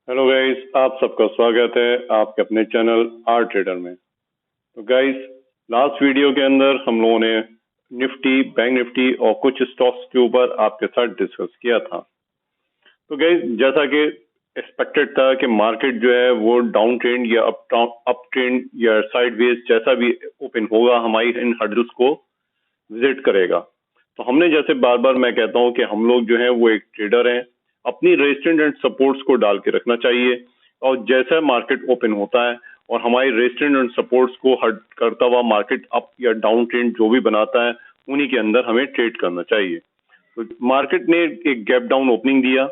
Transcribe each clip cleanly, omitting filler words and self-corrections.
Hello guys, आप सबका स्वागत है आपके अपने चैनल आर ट्रेडर में। तो गाइस, लास्ट वीडियो के अंदर हम लोगों ने निफ्टी, बैंक निफ्टी और कुछ स्टॉक्स के ऊपर आपके साथ डिस्कस किया था। तो गाइस, जैसा कि एक्सपेक्टेड था कि मार्केट जो है वो डाउन ट्रेंड या अप ट्रेंड या साइडवेज जैसा भी ओपन होगा हमारी इन हर्डल्स को विजिट करेगा। तो हमने जैसे बार बार मैं कहता हूं कि हम लोग जो है वो एक ट्रेडर हैं, अपनी रेजिस्टेंस एंड सपोर्ट्स को डाल के रखना चाहिए और जैसा मार्केट ओपन होता है और हमारी रेजिस्टेंस एंड सपोर्ट्स को हट करता हुआ मार्केट अप या डाउन ट्रेंड जो भी बनाता है उन्हीं के अंदर हमें ट्रेड करना चाहिए। तो मार्केट ने एक गैप डाउन ओपनिंग दिया।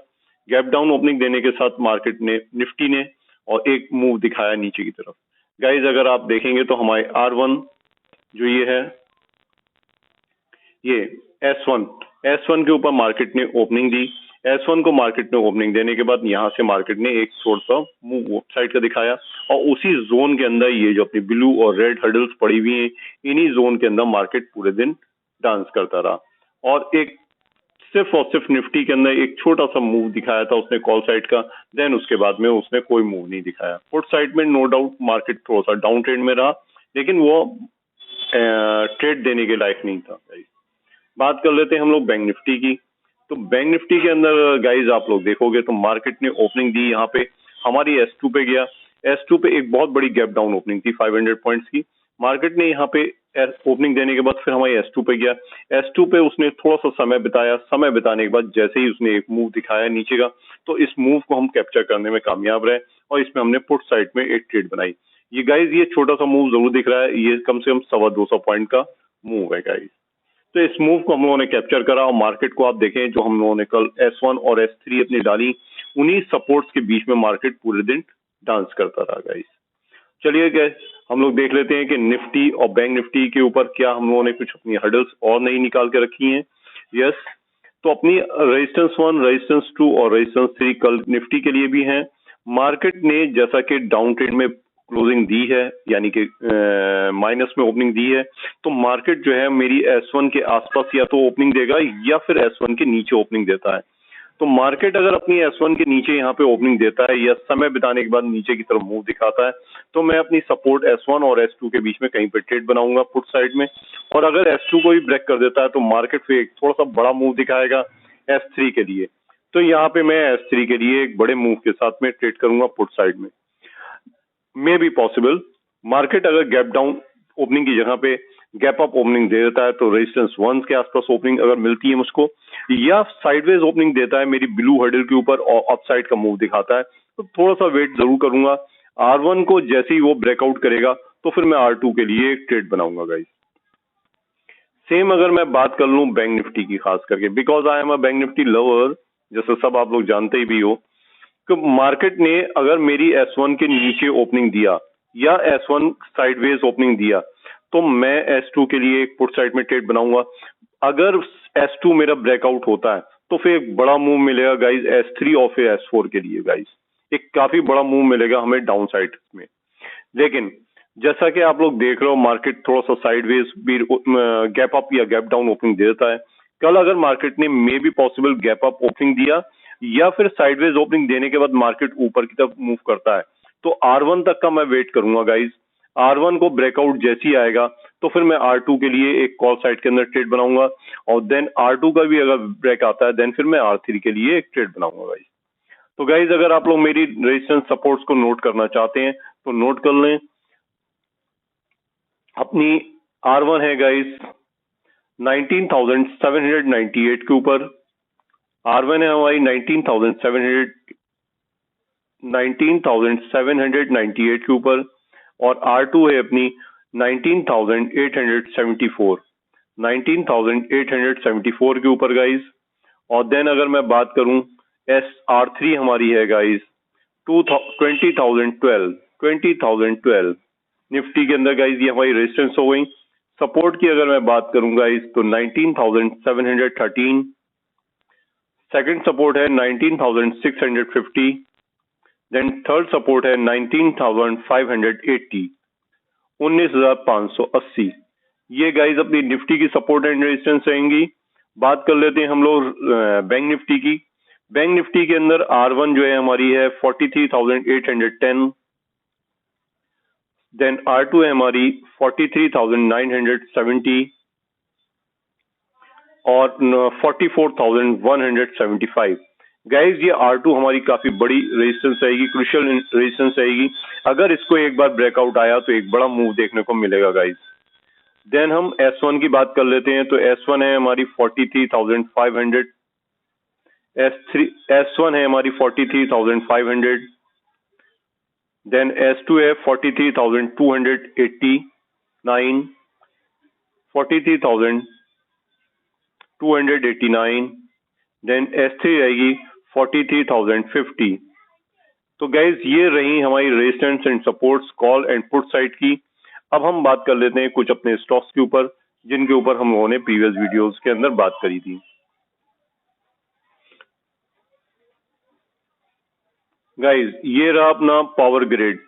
गैप डाउन ओपनिंग देने के साथ मार्केट ने निफ्टी ने और एक मूव दिखाया नीचे की तरफ। गाइज, अगर आप देखेंगे तो हमारे R1 जो ये है, ये S1 के ऊपर मार्केट ने ओपनिंग दी। S1 को मार्केट ने ओपनिंग देने के बाद यहाँ से मार्केट ने एक थोड़ा सा मूव साइड का दिखाया और उसी जोन के अंदर ये जो अपनी ब्लू और रेड हर्डल्स पड़ी हुई हैं, इन्हीं जोन के अंदर मार्केट पूरे दिन डांस करता रहा और एक सिर्फ और सिर्फ निफ्टी के अंदर एक छोटा सा मूव दिखाया था उसने कॉल साइड का। देन उसके बाद में उसने कोई मूव नहीं दिखाया। पुट साइड में नो डाउट मार्केट थोड़ा सा डाउन ट्रेंड में रहा, लेकिन वो ट्रेड देने के लायक नहीं था। बात कर लेते हैं हम लोग बैंक निफ्टी की। तो बैंक निफ्टी के अंदर गाइज आप लोग देखोगे तो मार्केट ने ओपनिंग दी, यहाँ पे हमारी S2 पे गया। S2 पे एक बहुत बड़ी गैप डाउन ओपनिंग थी 500 पॉइंट्स की। मार्केट ने यहाँ पे ओपनिंग देने के बाद फिर हमारी S2 पे गया। S2 पे उसने थोड़ा सा समय बिताया। समय बिताने के बाद जैसे ही उसने एक मूव दिखाया नीचे का, तो इस मूव को हम कैप्चर करने में कामयाब रहे और इसमें हमने पुट साइड में एक ट्रेड बनाई। ये गाइज, ये छोटा सा मूव जरूर दिख रहा है, ये कम से कम 250 पॉइंट का मूव है गाइज। तो इस मूव को हम लोगों ने कैप्चर करा और मार्केट को आप देखें जो हम लोगों ने कल S1 और S3 अपनी डाली, उन्हीं सपोर्ट्स के बीच में मार्केट पूरे दिन डांस करता रहा गाइस। चलिए गाइस, हम लोग देख लेते हैं कि निफ्टी और बैंक निफ्टी के ऊपर क्या हम लोगों ने कुछ अपनी हर्डल्स और नई निकाल के रखी हैं। यस, तो अपनी रेजिस्टेंस 1, रेजिस्टेंस 2 और रेजिस्टेंस 3 कल निफ्टी के लिए भी हैं। मार्केट ने जैसा कि डाउन ट्रेंड में क्लोजिंग दी है, यानी कि माइनस में ओपनिंग दी है, तो मार्केट जो है मेरी S1 के आसपास या तो ओपनिंग देगा या फिर S1 के नीचे ओपनिंग देता है। तो मार्केट अगर अपनी S1 के नीचे यहाँ पे ओपनिंग देता है या समय बिताने के बाद नीचे की तरफ मूव दिखाता है, तो मैं अपनी सपोर्ट S1 और S2 के बीच में कहीं पे ट्रेड बनाऊंगा पुट साइड में। और अगर S2 को भी ब्रेक कर देता है तो मार्केट फिर एक थोड़ा सा बड़ा मूव दिखाएगा S3 के लिए। तो यहाँ पे मैं S3 के लिए एक बड़े मूव के साथ में ट्रेड करूंगा पुट साइड में। मे बी पॉसिबल मार्केट अगर गैप डाउन ओपनिंग की जगह पे गैप अप ओपनिंग दे देता है तो रेजिस्टेंस 1 के आसपास ओपनिंग अगर मिलती है मुझको, या साइडवेज ओपनिंग देता है मेरी ब्लू हर्डल के ऊपर और अपसाइड का मूव दिखाता है, तो थोड़ा सा वेट जरूर करूंगा। R1 को जैसे ही वो ब्रेकआउट करेगा तो फिर मैं R2 के लिए एक ट्रेड बनाऊंगा गाइस। सेम अगर मैं बात कर लूं बैंक निफ्टी की, खास करके because I am a bank Nifty lover, जैसे सब आप लोग जानते ही भी हो, तो मार्केट ने अगर मेरी S1 के नीचे ओपनिंग दिया या S1 साइडवेज ओपनिंग दिया तो मैं S2 के लिए एक पुट साइड में ट्रेड बनाऊंगा। अगर S2 मेरा ब्रेकआउट होता है तो फिर एक बड़ा मूव मिलेगा गाइज S3 और फिर S4 के लिए गाइज, एक काफी बड़ा मूव मिलेगा हमें डाउन साइड में। लेकिन जैसा कि आप लोग देख रहे हो मार्केट थोड़ा सा साइडवेज भी गैप अप या गैप डाउन ओपनिंग देता है। कल अगर मार्केट ने may be possible gap up opening दिया या फिर साइडवेज ओपनिंग देने के बाद मार्केट ऊपर की तरफ मूव करता है तो R1 तक का मैं वेट करूंगा गाइज। R1 को ब्रेकआउट जैसे ही आएगा तो फिर मैं R2 के लिए एक कॉल साइड के अंदर ट्रेड बनाऊंगा और देन R2 का भी अगर ब्रेक आता है देन फिर मैं R3 के लिए एक ट्रेड बनाऊंगा गाइज। तो गाइज, अगर आप लोग मेरी रेजिस्टेंस सपोर्ट्स को नोट करना चाहते हैं तो नोट कर लें। अपनी R1 है गाइस 19,798 के ऊपर। R1 है हमारी 19,798 के ऊपर और R2 है अपनी 19,874 के ऊपर गाइस। और देन अगर मैं बात करूं R3 हमारी है गाइस 20,012 निफ्टी के अंदर गाइस, ये हमारी रेजिस्टेंस हो गई। सपोर्ट की अगर मैं बात करूं गाइस तो 19,713, सेकंड सपोर्ट है 19,650, देन थर्ड सपोर्ट है 19,580, 19,580। ये गाइस अपनी निफ्टी की सपोर्ट एंड रेजिस्टेंस रहेंगी। बात कर लेते हैं हम लोग बैंक निफ्टी की। बैंक निफ्टी के अंदर R1 जो है हमारी है 43,810, देन R2 है हमारी 43,970 और 44,175। गाइज ये R2 हमारी काफी बड़ी रेजिस्टेंस रहेगी, क्रुशियल रेजिस्टेंस रहेगी। अगर इसको एक बार ब्रेकआउट आया तो एक बड़ा मूव देखने को मिलेगा गाइज। देन हम S1 की बात कर लेते हैं, तो S1 है हमारी 43,500, S1 है हमारी 43,500, देन S2 है 43,289, 43,289, देन S3 रहेगी 43,050। तो गाइज ये रही हमारी resistance and supports call and put side की। अब हम बात कर लेते हैं कुछ अपने स्टॉक्स के ऊपर जिनके ऊपर हम लोगों ने प्रीवियस वीडियोस के अंदर बात करी थी। गाइज ये रहा अपना पावर ग्रिड।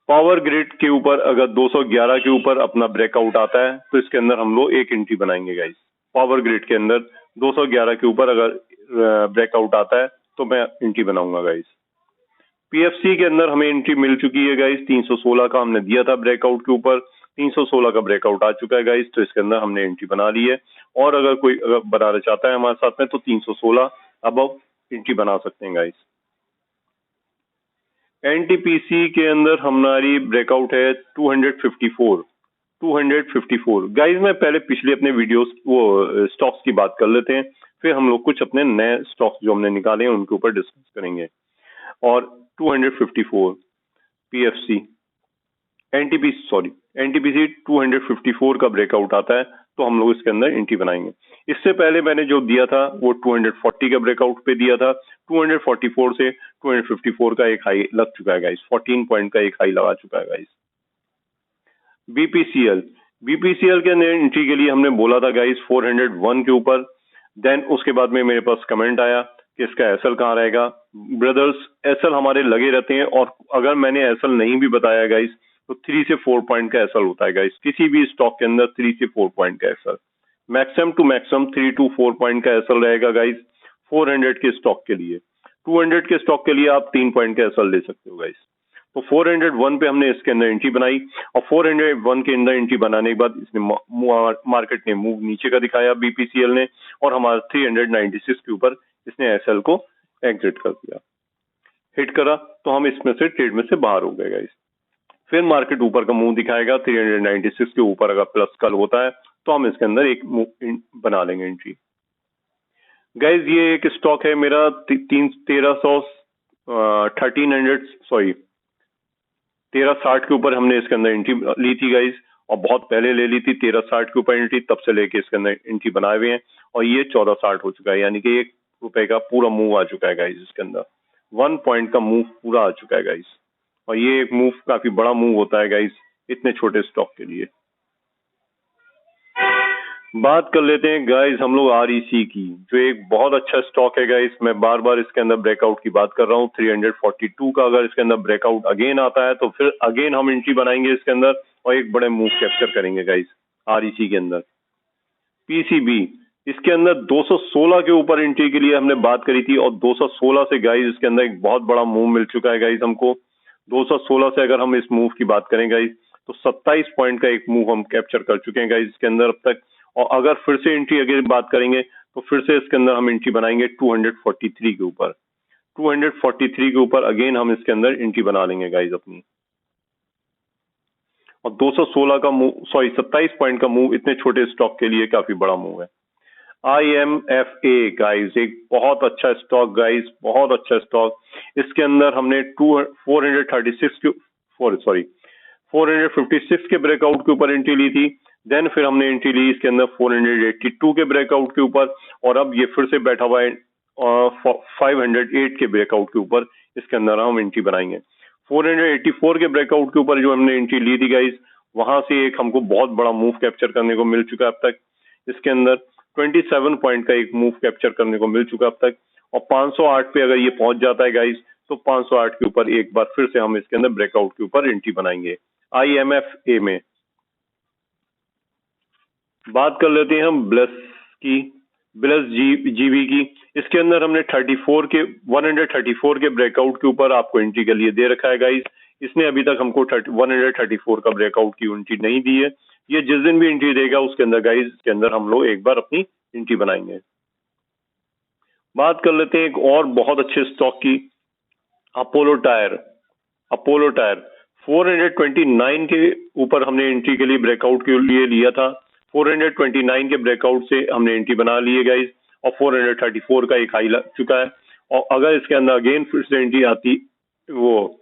पावर ग्रिड के ऊपर अगर 211 के ऊपर अपना ब्रेकआउट आता है तो इसके अंदर हम लोग एक एंट्री बनाएंगे गाइज। पावर ग्रिड के अंदर 211 के ऊपर अगर ब्रेकआउट आता है तो मैं एंट्री बनाऊंगा गाइज। पीएफसी के अंदर हमें एंट्री मिल चुकी है गाइज, 316 का हमने दिया था ब्रेकआउट के ऊपर, 316 का ब्रेकआउट आ चुका है गाइज, तो इसके अंदर हमने एंट्री बना ली है। और अगर कोई बनाना चाहता है हमारे साथ में तो 316 अबव एंट्री बना सकते हैं गाइज। एनटीपीसी के अंदर हमारी ब्रेकआउट है 254 गाइज। मैं पहले पिछले अपने वीडियोस वो स्टॉक्स की बात कर लेते हैं, फिर हम लोग कुछ अपने नए स्टॉक्स जो हमने निकाले हैं उनके ऊपर डिस्कस करेंगे। और 254 पीएफसी एनटीपीसी 254 का ब्रेकआउट आता है तो हम लोग इसके अंदर एंट्री बनाएंगे। इससे पहले मैंने जो दिया था वो 240 का ब्रेकआउट पे दिया था। 244 से 254 का एक हाई लग चुका है गाइस, 14 पॉइंट का एक हाई लगा चुका है गाइस। बीपीसीएल के अंदर एंट्री के लिए हमने बोला था गाइस 401 के ऊपर। देन उसके बाद में मेरे पास कमेंट आया कि इसका एसएल कहाँ रहेगा। ब्रदर्स एसएल हमारे लगे रहते हैं, और अगर मैंने एसएल नहीं भी बताया गाइस तो 3 से 4 पॉइंट का एसएल होता है गाइस। किसी भी स्टॉक के अंदर 3 से 4 पॉइंट का SL, maximum to maximum 3 to 4 point का एसएल रहेगा गाइस 400 के स्टॉक के लिए। 200 के स्टॉक के लिए आप 3 पॉइंट का एसएल ले सकते हो गाइस। तो 401 पे हमने इसके अंदर एंट्री बनाई, और 401 के अंदर एंट्री बनाने के बाद इसने मार्केट ने मूव नीचे का दिखाया बीपीसीएल ने, और हमारा 396 के ऊपर इसने एसएल को एग्जिट कर दिया। हिट करा तो हम इसमें से ट्रेड में से बाहर हो गए गाइस। फिर मार्केट ऊपर का मूव दिखाएगा 396 के ऊपर, अगर प्लस कल होता है तो हम इसके अंदर एक बना लेंगे एंट्री गाइज। ये एक स्टॉक है मेरा 1360 के ऊपर हमने इसके अंदर एंट्री ली थी गाइज, और बहुत पहले ले ली थी 1360 के ऊपर एंट्री, तब से लेके इसके अंदर एंट्री बनाए हुए हैं, और ये 1460 हो चुका है, यानी कि ₹1 का पूरा मूव आ चुका है गाइज। इसके अंदर 1 पॉइंट का मूव पूरा आ चुका है गाइज, और ये एक मूव काफी बड़ा मूव होता है गाइज इतने छोटे स्टॉक के लिए। बात कर लेते हैं गाइज हम लोग आरईसी की, जो एक बहुत अच्छा स्टॉक है गाइज। मैं बार बार इसके अंदर ब्रेकआउट की बात कर रहा हूँ। 342 का अगर इसके अंदर ब्रेकआउट अगेन आता है तो फिर अगेन हम एंट्री बनाएंगे इसके अंदर, और एक बड़े मूव कैप्चर करेंगे गाइज आरईसी के अंदर। पीसीबी इसके अंदर 216 के ऊपर एंट्री के लिए हमने बात करी थी, और 216 से गाइज इसके अंदर एक बहुत बड़ा मूव मिल चुका है गाइज हमको। 216 से अगर हम इस मूव की बात करें गाइज तो 27 पॉइंट का एक मूव हम कैप्चर कर चुके हैं गाइज इसके अंदर अब तक। और अगर फिर से एंट्री अगर बात करेंगे तो फिर से इसके अंदर हम एंट्री बनाएंगे 243 के ऊपर। 243 के ऊपर अगेन हम इसके अंदर एंट्री बना लेंगे गाइज अपनी। और 216 का मूव 27 पॉइंट का मूव इतने छोटे स्टॉक के लिए काफी बड़ा मूव है। IMFA गाइज एक बहुत अच्छा स्टॉक गाइज, बहुत अच्छा स्टॉक। इसके अंदर हमने 456 के ब्रेकआउट के ऊपर एंट्री ली थी। देन फिर हमने एंट्री ली इसके अंदर 482 के ब्रेकआउट के ऊपर, और अब ये फिर से बैठा हुआ है 508 के ब्रेकआउट के ऊपर। इसके अंदर हम एंट्री बनाएंगे 484 के ब्रेकआउट के ऊपर जो हमने एंट्री ली थी गाइज, वहां से एक हमको बहुत बड़ा मूव कैप्चर करने को मिल चुका है अब तक। इसके अंदर 27 पॉइंट का एक मूव कैप्चर करने को मिल चुका अब तक, और 508 पे अगर ये पहुंच जाता है गाइज तो 508 के ऊपर एक बार फिर से हम इसके अंदर ब्रेकआउट के ऊपर एंट्री बनाएंगे। IMFA में बात कर लेते हैं हम ब्लेस की। प्लस जीबी की। इसके अंदर हमने 134 के ब्रेकआउट के ऊपर आपको एंट्री के लिए दे रखा है गाइस। इसने अभी तक हमको 134 का ब्रेकआउट की एंट्री नहीं दी है। ये जिस दिन भी एंट्री देगा उसके अंदर गाइस, इसके अंदर हम लोग एक बार अपनी एंट्री बनाएंगे। बात कर लेते हैं एक और बहुत अच्छे स्टॉक की, अपोलो टायर। अपोलो टायर 429 के ऊपर हमने एंट्री के लिए ब्रेकआउट के लिए लिया था। 429 के ब्रेकआउट से हमने एंट्री बना ली है गाइस, और 434 का एक हाई लग चुका है। और अगर इसके अंदर अगेन फिर से एंट्री आती, वो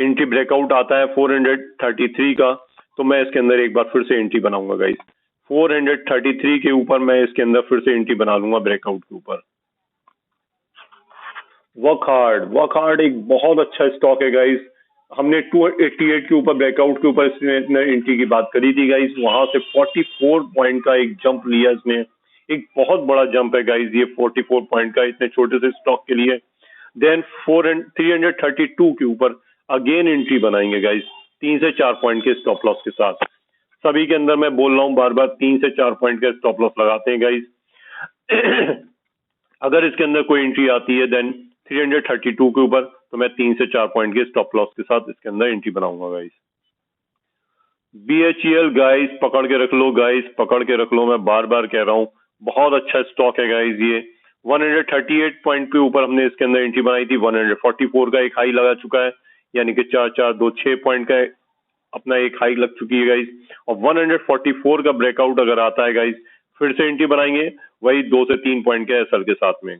एंट्री ब्रेकआउट आता है 433 का, तो मैं इसके अंदर एक बार फिर से एंट्री बनाऊंगा गाइस। 433 के ऊपर मैं इसके अंदर फिर से एंट्री बना लूंगा ब्रेकआउट के ऊपर। वर्क हार्ड एक बहुत अच्छा स्टॉक है गाइस। हमने 288 के ऊपर ब्रेकआउट के ऊपर इसने एंट्री की बात करी थी गाइस, वहां से 44 पॉइंट का एक जंप लिया इसने। एक बहुत बड़ा जंप है गाइस ये 44 पॉइंट का इतने छोटे से स्टॉक के लिए। देन 332 के ऊपर अगेन एंट्री बनाएंगे गाइस, 3 से 4 पॉइंट के स्टॉप लॉस के साथ। सभी के अंदर मैं बोल रहा हूँ बार बार 3 से 4 पॉइंट का स्टॉप लॉस लगाते हैं गाइस। अगर इसके अंदर कोई एंट्री आती है देन 332 के ऊपर, तो मैं 3 से 4 पॉइंट के स्टॉप लॉस के साथ इसके अंदर एंट्री बनाऊंगा गाइस। BHEL गाइस पकड़ के रख लो गाइस, पकड़ के रख लो, मैं बार बार कह रहा हूँ बहुत अच्छा स्टॉक है गाइस ये। 138 पॉइंट के ऊपर हमने इसके अंदर एंट्री बनाई थी, 144 का एक हाई लगा चुका है, यानी कि 4426 पॉइंट का अपना एक हाई लग चुकी है गाइस। और 144 का ब्रेकआउट अगर आता है गाइस, फिर से एंट्री बनाएंगे वही 2 से 3 पॉइंट के एसएल के साथ में।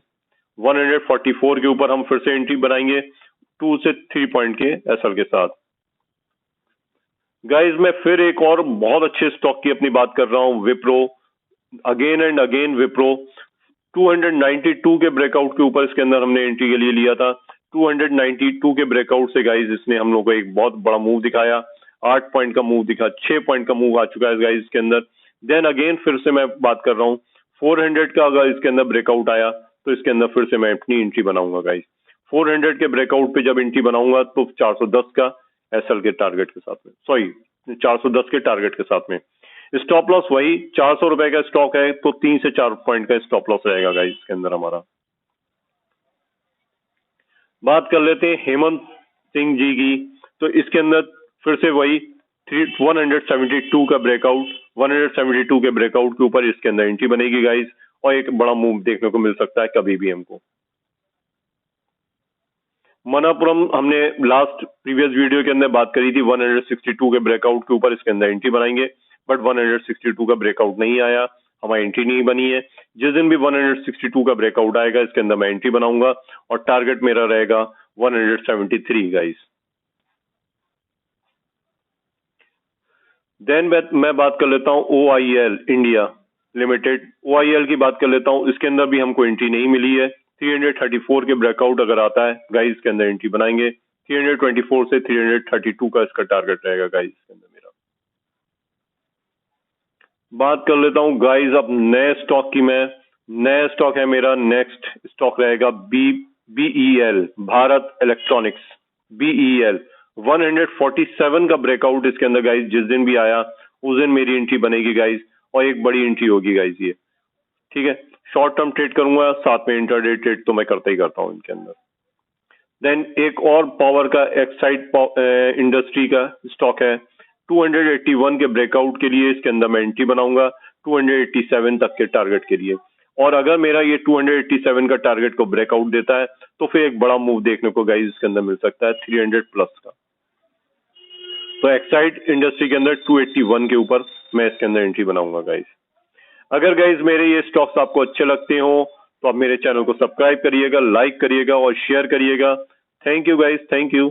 144 के ऊपर हम फिर से एंट्री बनाएंगे 2 से 3 पॉइंट के एसएल के साथ। गाइस मैं फिर एक और बहुत अच्छे स्टॉक की अपनी बात कर रहा हूं, Wipro. Again and again Wipro 292 के ब्रेकआउट के ऊपर इसके अंदर हमने एंट्री के लिए लिया था। 292 के ब्रेकआउट से गाइस इसने हम लोग को एक बहुत बड़ा मूव दिखाया, 8 पॉइंट का मूव दिखा, 6 पॉइंट का मूव आ चुका है गाइस इसके अंदर। देन अगेन फिर से मैं बात कर रहा हूँ 400 का अगर इसके अंदर ब्रेकआउट आया तो इसके अंदर फिर से मैं अपनी एंट्री बनाऊंगा गाइस। 400 के ब्रेकआउट पे जब एंट्री बनाऊंगा तो 410 का एसएल के टारगेट के साथ में, सॉरी 410 के टारगेट के साथ में। स्टॉप लॉस वही 400 रुपए का स्टॉक है, तो 3 से 4 पॉइंट का स्टॉप लॉस रहेगा गाइस इसके अंदर हमारा। बात कर लेते हैं हेमंत सिंह जी की, तो इसके अंदर फिर से वही 172 का ब्रेकआउट, 172 के ब्रेकआउट के ऊपर इसके अंदर एंट्री बनेगी गाइस, और एक बड़ा मूव देखने को मिल सकता है कभी भी हमको। मनापुरम हमने लास्ट प्रीवियस वीडियो के अंदर बात करी थी 162 के ब्रेकआउट के ऊपर इसके अंदर एंट्री बनाएंगे, बट 162 का ब्रेकआउट नहीं आया, हमारी एंट्री नहीं बनी है। जिस दिन भी 162 का ब्रेकआउट आएगा इसके अंदर मैं एंट्री बनाऊंगा, और टारगेट मेरा रहेगा 173 गाइस। देन मैं बात कर लेता हूँ OIL इंडिया लिमिटेड। OIL की बात कर लेता हूँ, इसके अंदर भी हमको एंट्री नहीं मिली है। 334 के ब्रेकआउट अगर आता है गाइस इसके अंदर एंट्री बनाएंगे। 324 से 332 का इसका टारगेट रहेगा गाइस इसके अंदर मेरा। बात कर लेता हूँ गाइस अब नए स्टॉक की। मैं नया स्टॉक है मेरा, नेक्स्ट स्टॉक रहेगा BEL भारत इलेक्ट्रॉनिक्स। BEL 147 का ब्रेकआउट इसके अंदर गाइस जिस दिन भी आया उस दिन मेरी एंट्री बनेगी गाइस, और एक बड़ी एंट्री होगी गाइस ये, ठीक है। शॉर्ट टर्म ट्रेड करूंगा, साथ में इंटरडे ट्रेड तो मैं करता ही करता हूँ इनके अंदर। देन एक और पावर का एक्साइड इंडस्ट्री का स्टॉक है, 281 के ब्रेकआउट के लिए इसके अंदर मैं एंट्री बनाऊंगा 287 तक के टारगेट के लिए। और अगर मेरा ये 287 का टारगेट को ब्रेकआउट देता है तो फिर एक बड़ा मूव देखने को गाइस इसके अंदर मिल सकता है 300 प्लस का। तो एक्साइड इंडस्ट्री के अंदर 281 के ऊपर मैं इसके अंदर एंट्री बनाऊंगा गाइस। अगर गाइस मेरे ये स्टॉक्स आपको अच्छे लगते हो तो आप मेरे चैनल को सब्सक्राइब करिएगा, लाइक करिएगा और शेयर करिएगा। Thank you guys, thank you.